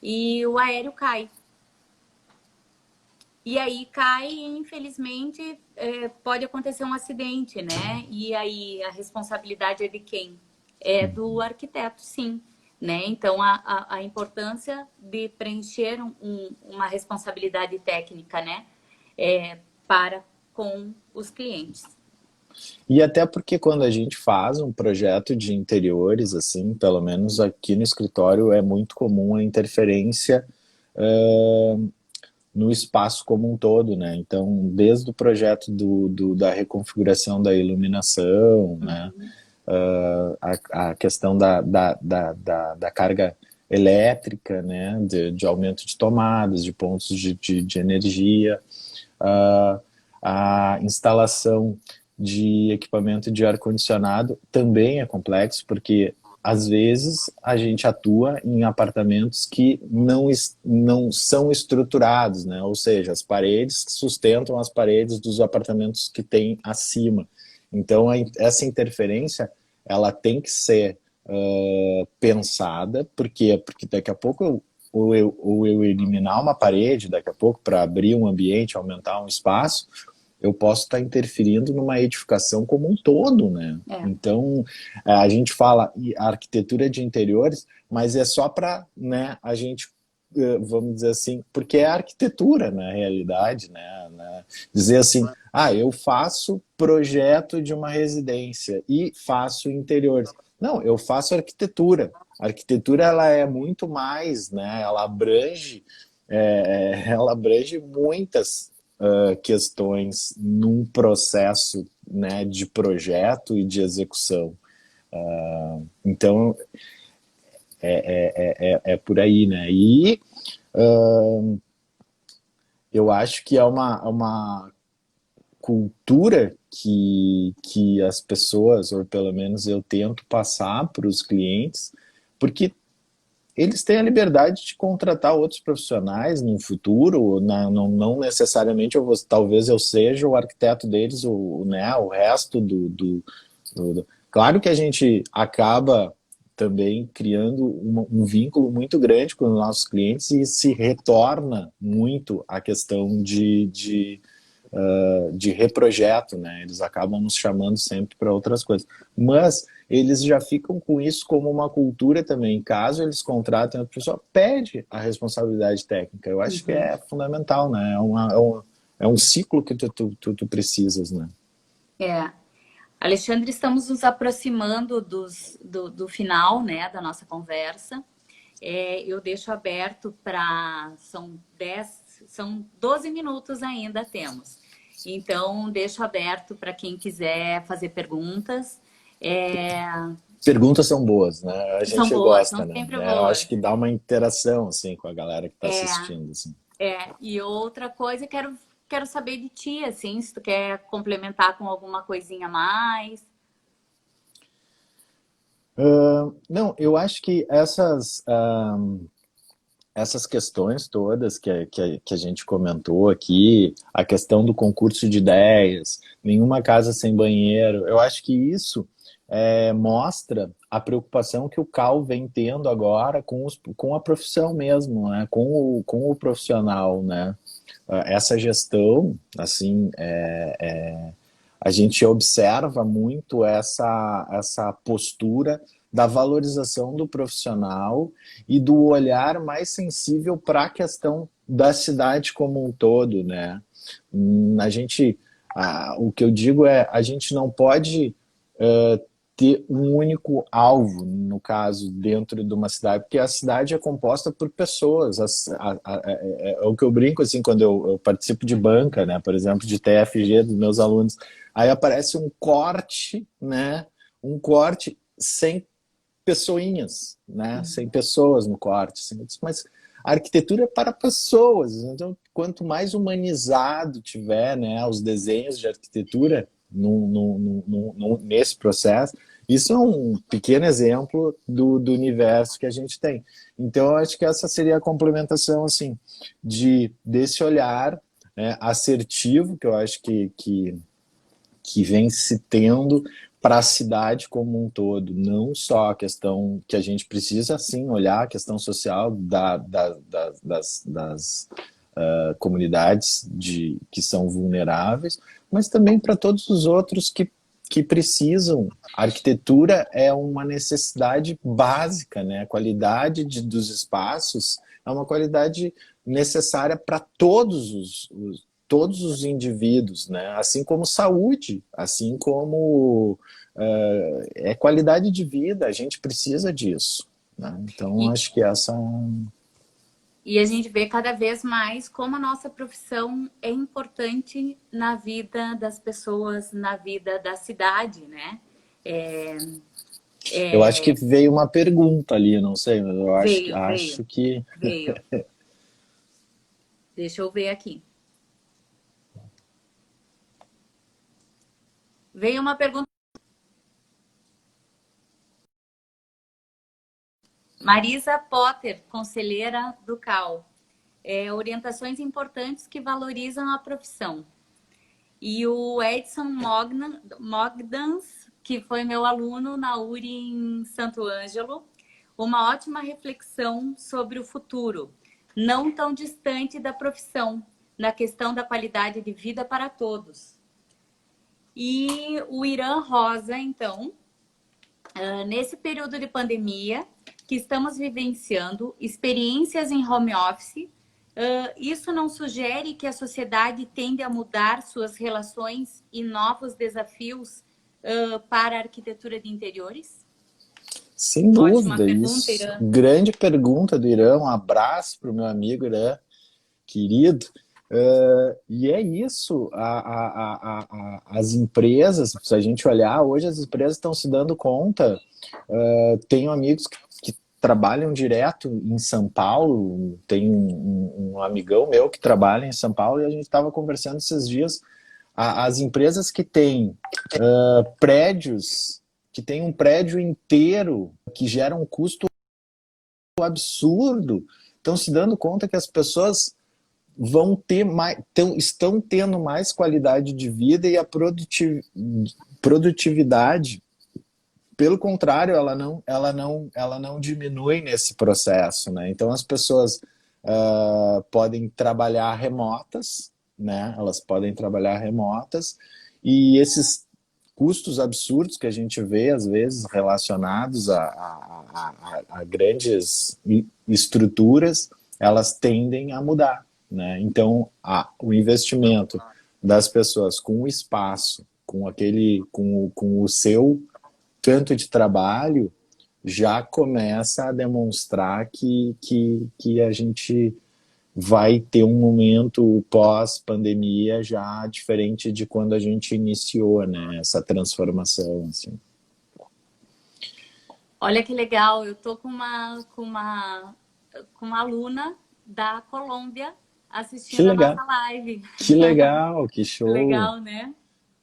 Speaker 1: e o aéreo cai. E aí cai e, infelizmente, pode acontecer um acidente, né? E aí a responsabilidade é de quem? É do arquiteto, sim. Né? Então, a importância de preencher uma responsabilidade técnica, né? Para com os clientes.
Speaker 2: E até porque quando a gente faz um projeto de interiores, assim, pelo menos aqui no escritório, é muito comum a interferência no espaço como um todo, né? Então, desde o projeto da reconfiguração da iluminação, né? A questão da carga elétrica, né? De aumento de tomadas, de pontos de energia, a instalação de equipamento de ar-condicionado também é complexo, porque às vezes a gente atua em apartamentos que não são estruturados, né? Ou seja, as paredes sustentam as paredes dos apartamentos que tem acima. Então, essa interferência ela tem que ser pensada, porque daqui a pouco ou eu eliminar uma parede, daqui a pouco, para abrir um ambiente, aumentar um espaço, eu posso estar interferindo numa edificação como um todo, né? Então, a gente fala arquitetura de interiores, mas é só para, né, a gente, vamos dizer assim, porque é arquitetura na realidade, né? Dizer assim, eu faço projeto de uma residência e faço interiores. Não, eu faço arquitetura. A arquitetura, ela é muito mais, né? Ela abrange muitas questões num processo, né, de projeto e de execução. Então, é por aí, né? E eu acho que é uma cultura que as pessoas, ou pelo menos eu tento passar para os clientes, porque eles têm a liberdade de contratar outros profissionais no futuro, não necessariamente talvez eu seja o arquiteto deles, né, o resto Claro que a gente acaba também criando um vínculo muito grande com os nossos clientes e se retorna muito a questão de reprojeto, né? Eles acabam nos chamando sempre para outras coisas. Mas eles já ficam com isso como uma cultura também. Caso eles contratem, a pessoa pede a responsabilidade técnica. Eu acho que é fundamental, né? É um ciclo que tu precisas, né?
Speaker 1: Alexandre, estamos nos aproximando do final, né, da nossa conversa. Eu deixo aberto para... São 12 minutos ainda temos. Então, deixo aberto para quem quiser fazer perguntas.
Speaker 2: Perguntas são boas, né? A gente
Speaker 1: boas,
Speaker 2: gosta,
Speaker 1: são
Speaker 2: né?
Speaker 1: sempre
Speaker 2: Eu
Speaker 1: boas.
Speaker 2: acho que dá uma interação, assim, com a galera que está assistindo, assim.
Speaker 1: E outra coisa, quero saber de ti, assim, se tu quer complementar com alguma coisinha a mais.
Speaker 2: Não, eu acho que essas questões todas que a gente comentou aqui, a questão do concurso de ideias, nenhuma casa sem banheiro, eu acho que isso mostra a preocupação que o CAL vem tendo agora com a profissão mesmo, né? Com o profissional, né? Essa gestão, assim, a gente observa muito essa postura da valorização do profissional e do olhar mais sensível para a questão da cidade como um todo, né? O que eu digo é, a gente não pode ter um único alvo, no caso, dentro de uma cidade, porque a cidade é composta por pessoas. É o que eu brinco, assim, quando eu participo de banca, né, por exemplo, de TFG dos meus alunos, aí aparece um corte, né, um corte sem pessoinhas, né, sem pessoas no corte. Assim, mas a arquitetura é para pessoas, então quanto mais humanizado tiver, né, os desenhos de arquitetura nesse processo, isso é um pequeno exemplo do universo que a gente tem. Então, eu acho que essa seria a complementação, assim, desse olhar, né, assertivo, que eu acho que vem se tendo para a cidade como um todo, não só a questão que a gente precisa, sim, olhar a questão social das comunidades que são vulneráveis, mas também para todos os outros que precisam. A arquitetura é uma necessidade básica, né? A qualidade dos espaços é uma qualidade necessária para todos os indivíduos, né? Assim como saúde, assim como é qualidade de vida, a gente precisa disso, né? Então,
Speaker 1: E,
Speaker 2: acho que essa...
Speaker 1: e a gente vê cada vez mais como a nossa profissão é importante na vida das pessoas, na vida da cidade, né?
Speaker 2: Eu acho que veio uma pergunta ali, não sei, mas eu
Speaker 1: Veio,
Speaker 2: acho que...
Speaker 1: veio. Deixa eu ver aqui. Veio uma pergunta. Marisa Potter, conselheira do CAL. Orientações importantes que valorizam a profissão. E o Edson Mogdans, que foi meu aluno na URI em Santo Ângelo, uma ótima reflexão sobre o futuro, não tão distante da profissão, na questão da qualidade de vida para todos. E o Irã Rosa, então, nesse período de pandemia, que estamos vivenciando, experiências em home office, isso não sugere que a sociedade tende a mudar suas relações e novos desafios para a arquitetura de interiores?
Speaker 2: Sem
Speaker 1: Ótima
Speaker 2: dúvida,
Speaker 1: pergunta,
Speaker 2: isso.
Speaker 1: Irã.
Speaker 2: Grande pergunta do Irã. Um abraço para o meu amigo Irã, querido. E é isso. As empresas, se a gente olhar, hoje as empresas estão se dando conta. Tenho amigos que trabalham direto em São Paulo. Tem um amigão meu que trabalha em São Paulo e a gente estava conversando esses dias. As empresas que têm prédios, que têm um prédio inteiro que gera um custo absurdo, estão se dando conta que as pessoas vão ter mais, estão tendo mais qualidade de vida e a produtividade, pelo contrário, ela não diminui nesse processo, né? Então as pessoas podem trabalhar remotas, né? Elas podem trabalhar remotas e esses custos absurdos que a gente vê, às vezes, relacionados a grandes estruturas, elas tendem a mudar, né? Então, o investimento das pessoas com o espaço, com o seu tanto de trabalho, já começa a demonstrar que a gente vai ter um momento pós-pandemia já diferente de quando a gente iniciou, né, essa transformação, assim.
Speaker 1: Olha que legal, eu tô com uma aluna da Colômbia
Speaker 2: Que
Speaker 1: assistindo a
Speaker 2: legal,
Speaker 1: nossa live.
Speaker 2: que legal, que show,
Speaker 1: Legal, né?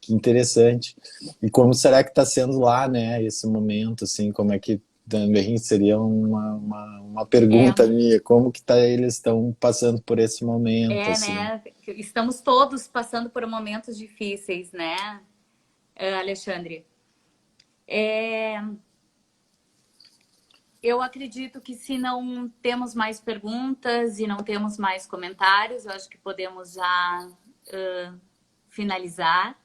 Speaker 2: que interessante. E como será que está sendo lá, né, esse momento, assim, como é que também seria uma pergunta
Speaker 1: É,
Speaker 2: minha, como que eles estão passando por esse momento, assim.
Speaker 1: né? Estamos todos passando por momentos difíceis, né, Alexandre? Eu acredito que se não temos mais perguntas e não temos mais comentários, eu acho que podemos já finalizar.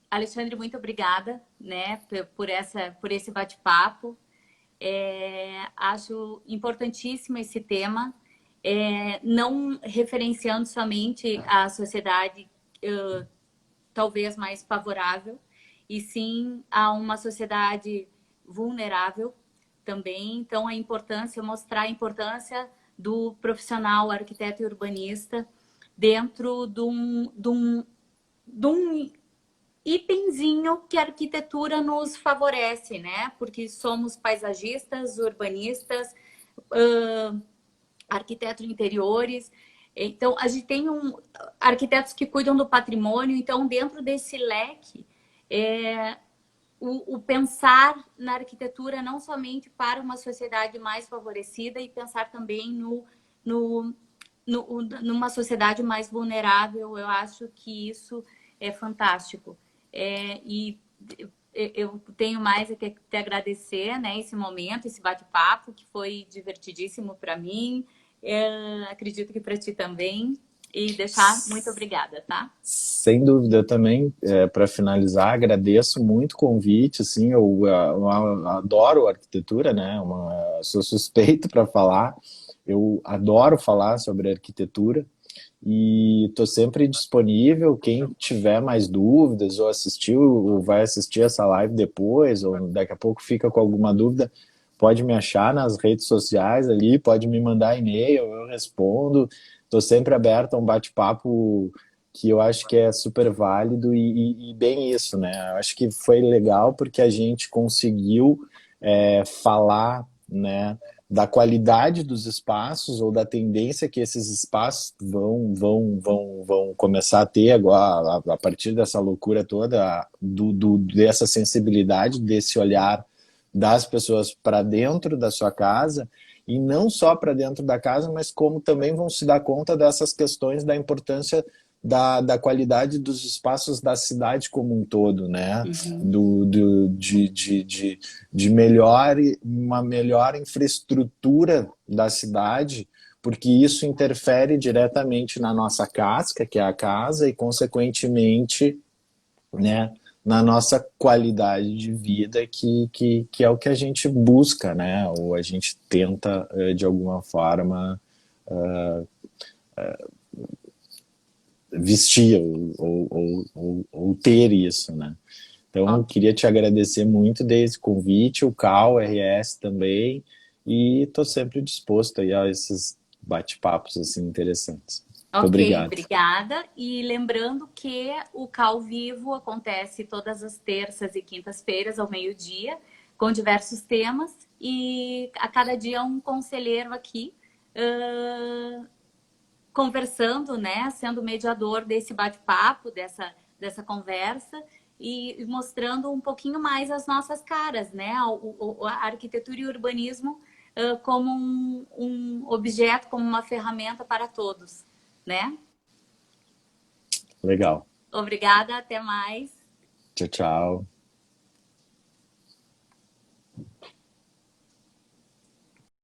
Speaker 1: Alexandre, muito obrigada, né, por esse bate-papo. Acho importantíssimo esse tema, não referenciando somente a sociedade talvez mais favorável, e sim a uma sociedade vulnerável também. Então, mostrar a importância do profissional arquiteto e urbanista dentro de um itemzinho que a arquitetura nos favorece, né? Porque somos paisagistas, urbanistas, arquiteto de interiores. Então, a gente tem arquitetos que cuidam do patrimônio. Então, dentro desse leque, o pensar na arquitetura não somente para uma sociedade mais favorecida e pensar também no, numa sociedade mais vulnerável, eu acho que isso é fantástico. E eu tenho mais a que te agradecer, né, esse momento, esse bate-papo, que foi divertidíssimo para mim. Acredito que para ti também. E deixar muito obrigada, tá?
Speaker 2: Sem dúvida, eu também, para finalizar, agradeço muito o convite, assim, eu adoro arquitetura, né, sou suspeito para falar, eu adoro falar sobre arquitetura e estou sempre disponível, quem tiver mais dúvidas ou assistiu ou vai assistir essa live depois ou daqui a pouco fica com alguma dúvida, pode me achar nas redes sociais ali, pode me mandar e-mail, eu respondo. Estou sempre aberto a um bate-papo que eu acho que é super válido e bem isso, né? Eu acho que foi legal porque a gente conseguiu falar, né, da qualidade dos espaços ou da tendência que esses espaços vão começar a ter agora, a partir dessa loucura toda, dessa sensibilidade, desse olhar das pessoas para dentro da sua casa, e não só para dentro da casa, mas como também vão se dar conta dessas questões da importância da qualidade dos espaços da cidade como um todo, né?
Speaker 1: Uhum.
Speaker 2: De uma melhor infraestrutura da cidade, porque isso interfere diretamente na nossa casca, que é a casa, e consequentemente, né, na nossa qualidade de vida, que é o que a gente busca, né? Ou a gente tenta, de alguma forma, vestir ou ter isso, né? Então,
Speaker 1: Ok.
Speaker 2: queria te agradecer muito desse convite, o Cal, RS também, e estou sempre disposto aí a esses bate-papos assim interessantes. Muito
Speaker 1: Ok,
Speaker 2: obrigado.
Speaker 1: obrigada. E lembrando que o Cal Vivo acontece todas as terças e quintas-feiras ao meio-dia, com diversos temas, e a cada dia um conselheiro aqui conversando, né, sendo mediador desse bate-papo, dessa conversa e mostrando um pouquinho mais as nossas caras, né, a arquitetura e o urbanismo como um objeto, como uma ferramenta para todos, né?
Speaker 2: Legal.
Speaker 1: Obrigada, até mais.
Speaker 2: Tchau, tchau.